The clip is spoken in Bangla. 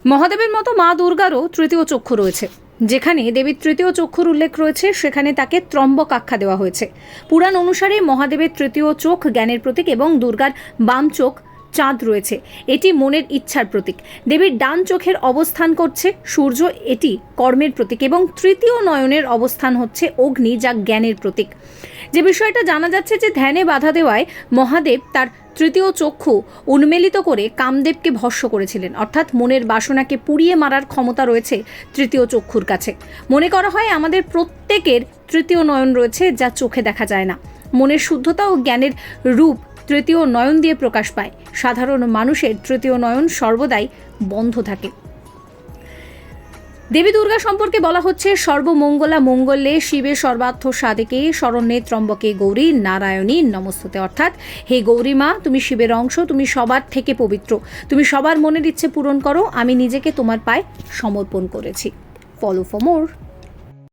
মহাদেবের মতো মা দুর্গারও তৃতীয় চক্ষু রয়েছে। যেখানে দেবীর তৃতীয় চক্ষুর উল্লেখ রয়েছে সেখানে তাকে ত্রম্বক আখ্যা দেওয়া হয়েছে। পুরাণ অনুসারে মহাদেবের তৃতীয় চোখ জ্ঞানের প্রতীক এবং দুর্গার বাম চোখ চাঁদ রয়েছে, এটি মনের ইচ্ছার প্রতীক। দেবীর ডান চোখের অবস্থান করছে সূর্য, এটি কর্মের প্রতীক, এবং তৃতীয় নয়নের অবস্থান হচ্ছে অগ্নি, যা জ্ঞানের প্রতীক। যে বিষয়টা জানা যাচ্ছে যে ধ্যানে বাধা দেওয়ায় মহাদেব তার তৃতীয় চক্ষু উন্মেলিত করে কামদেবকে ভস্ম করেছিলেন, অর্থাৎ মনের বাসনাকে পুড়িয়ে মারার ক্ষমতা রয়েছে তৃতীয় চক্ষুর কাছে। মনে করা হয় আমাদের প্রত্যেকের তৃতীয় নয়ন রয়েছে, যা চোখে দেখা যায় না। মনের শুদ্ধতা ও জ্ঞানের রূপ তৃতীয় নয়ন দিয়ে প্রকাশ পায়। সাধারণ মানুষের তৃতীয় নয়ন সর্বদাই বন্ধ থাকে। দেবী দুর্গা সম্পর্কে বলা হচ্ছে, সর্বমঙ্গলা মঙ্গলে শিবে সর্বার্থ সাধিকে শরণ্যে ত্রম্বকে গৌরী নারায়ণী নমস্তুতে। অর্থাৎ হে গৌরী মা, তুমি শিবের অংশ, তুমি সবার থেকে পবিত্র, তুমি সবার মনের ইচ্ছে পূরণ করো, আমি নিজেকে তোমার পায়ে সমর্পণ করেছি। Follow for more.